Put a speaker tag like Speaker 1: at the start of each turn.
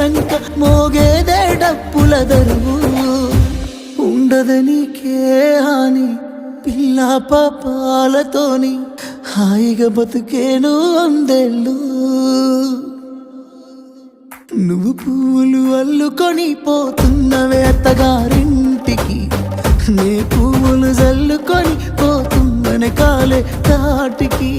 Speaker 1: చేరినంక మోగేదే డప్పుల దరువు. ఉండదు నీకే హాని పిల్ల పాపాలతోని, హాయిగా బతుకేను వందేళ్ళు. నువ్వు పూలు అల్లుకొని పోతున్నవే అత్తగారింటికి, నే పువ్వులు జల్లుకొని పోతున్ననే కాలే తాటికి.